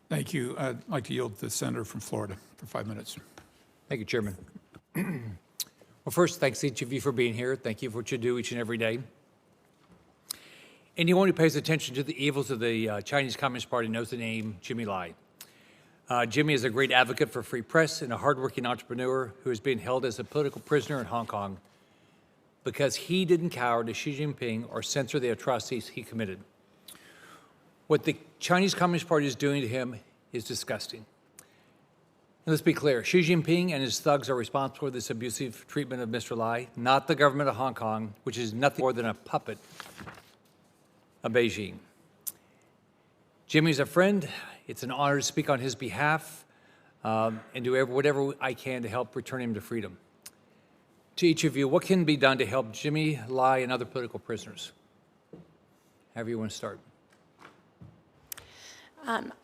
Thank you. I'd like to yield to the senator from Florida for 5 minutes. Thank you, Chairman. Well, first, thanks each of you for being here. Thank you for what you do each and every day. Anyone who pays attention to the evils of the Chinese Communist Party knows the name Jimmy Lai. Jimmy is a great advocate for free press and a hardworking entrepreneur who is being held as a political prisoner in Hong Kong because he didn't cower to Xi Jinping or censor the atrocities he committed. What the Chinese Communist Party is doing to him is disgusting. And let's be clear, Xi Jinping and his thugs are responsible for this abusive treatment of Mr. Lai, not the government of Hong Kong, which is nothing more than a puppet of Beijing. Jimmy's a friend. It's an honor to speak on his behalf and do whatever I can to help return him to freedom. To each of you, what can be done to help Jimmy Lai and other political prisoners? However you want to start.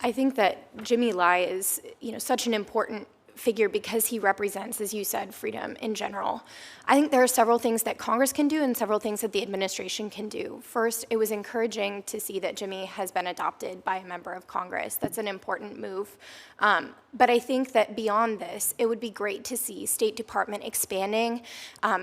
I think that Jimmy Lai is, such an important figure because he represents, as you said, freedom in general. I think there are several things that Congress can do and several things that the administration can do. First, it was encouraging to see that Jimmy has been adopted by a member of Congress. That's an important move. But I think that beyond this, it would be great to see State Department expanding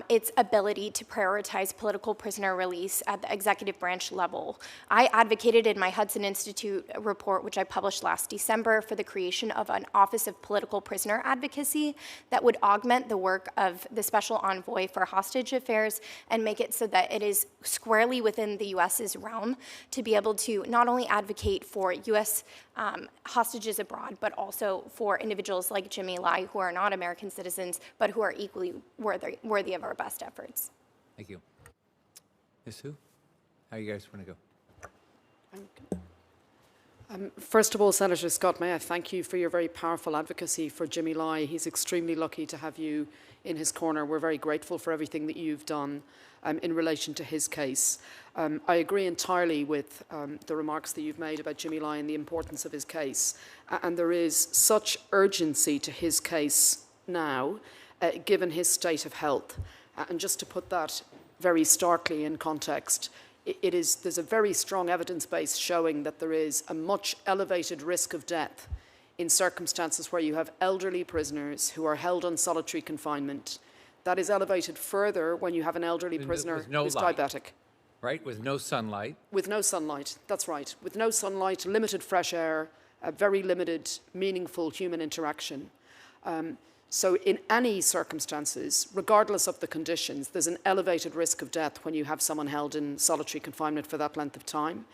its ability to prioritize political prisoner release at the executive branch level. I advocated in my Hudson Institute report, which I published last December, for the creation of an Office of Political Prisoner Advocacy that would augment the work of the Special Envoy for Hostage Affairs and make it so that it is squarely within the U.S.'s realm to be able to not only advocate for U.S. Hostages abroad, but also for individuals like Jimmy Lai, who are not American citizens, but who are equally worthy of our best efforts. Thank you. Ms. Hu, how you guys want to go? First of all, Senator Scott, may I thank you for your very powerful advocacy for Jimmy Lai. He's extremely lucky to have you in his corner. We're very grateful for everything that you've done in relation to his case. I agree entirely with the remarks that you've made about Jimmy Lai and the importance of his case. And there is such urgency to his case now, given his state of health. And just to put that very starkly in context, there's a very strong evidence base showing that there is a much elevated risk of death in circumstances where you have elderly prisoners who are held on solitary confinement. That is elevated further when you have an elderly prisoner who's diabetic. Right, with no sunlight. With no sunlight, that's right. With no sunlight, limited fresh air, very limited, meaningful human interaction. So in any circumstances, regardless of the conditions, there's an elevated risk of death when you have someone held in solitary confinement for that length of time.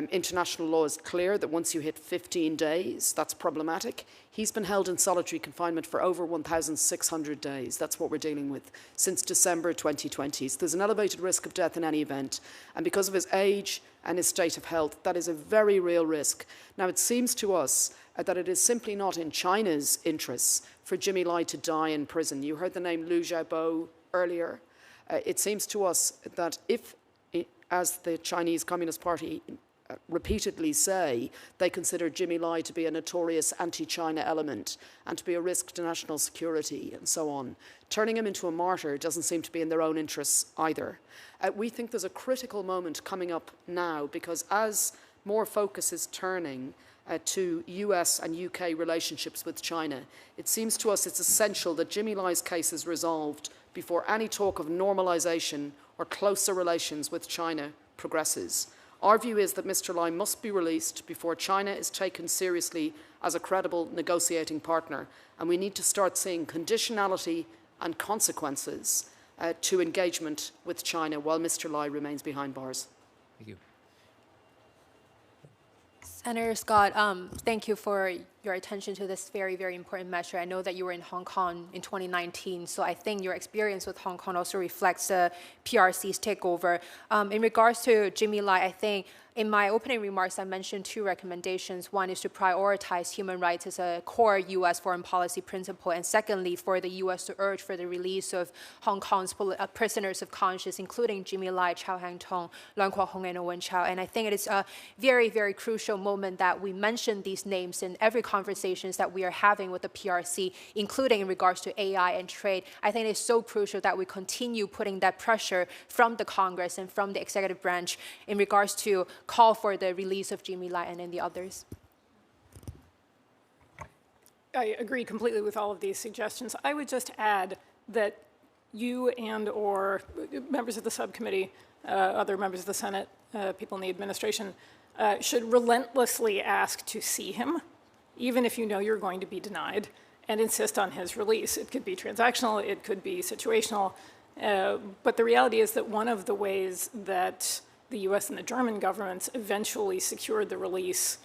International law is clear that once you hit 15 days, that's problematic. He's been held in solitary confinement for over 1,600 days. That's what we're dealing with since December 2020. So there's an elevated risk of death in any event. And because of his age and his state of health, that is a very real risk. Now, it seems to us that it is simply not in China's interests for Jimmy Lai to die in prison. You heard the name Liu Xiaobo earlier. It seems to us that if, as the Chinese Communist Party repeatedly say, they consider Jimmy Lai to be a notorious anti-China element and to be a risk to national security and so on, turning him into a martyr doesn't seem to be in their own interests either. We think there's a critical moment coming up now because as more focus is turning to US and UK relationships with China, it seems to us it's essential that Jimmy Lai's case is resolved before any talk of normalization or closer relations with China progresses. Our view is that Mr. Lai must be released before China is taken seriously as a credible negotiating partner, and we need to start seeing conditionality and consequences to engagement with China while Mr. Lai remains behind bars. Thank you. Senator Scott, thank you for your attention to this very, very important measure. I know that you were in Hong Kong in 2019, so I think your experience with Hong Kong also reflects the PRC's takeover. In regards to Jimmy Lai, I think in my opening remarks, I mentioned two recommendations. One is to prioritize human rights as a core U.S. foreign policy principle, and secondly, for the U.S. to urge for the release of Hong Kong's prisoners of conscience, including Jimmy Lai, Chow Hang-tung, Leung Kwok-hong, and Owen Chow. And I think it is a very, very crucial moment that we mention these names in every conversations that we are having with the PRC, including in regards to AI and trade. I think it's so crucial that we continue putting that pressure from the Congress and from the executive branch in regards to call for the release of Jimmy Lai and then the others. I agree completely with all of these suggestions. I would just add that you and or members of the subcommittee, other members of the Senate, people in the administration, should relentlessly ask to see him, even if you know you're going to be denied, and insist on his release. It could be transactional, it could be situational, but the reality is that one of the ways that the US and the German governments eventually secured the release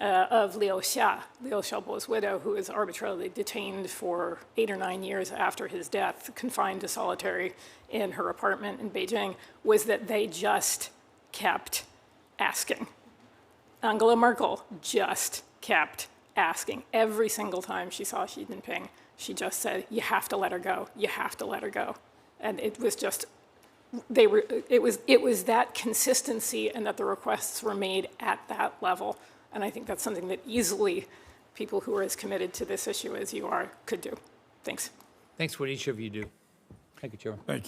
of Liu Xiaobo's widow, who was arbitrarily detained for 8 or 9 years after his death, confined to solitary in her apartment in Beijing, was that they just kept asking. Angela Merkel just kept asking. Every single time she saw Xi Jinping, she just said, "You have to let her go. You have to let her go." And it was just, it was that consistency and that the requests were made at that level. And I think that's something that easily people who are as committed to this issue as you are could do. Thanks. Thanks for what each of you do. Thank you, Chairman. Thank you.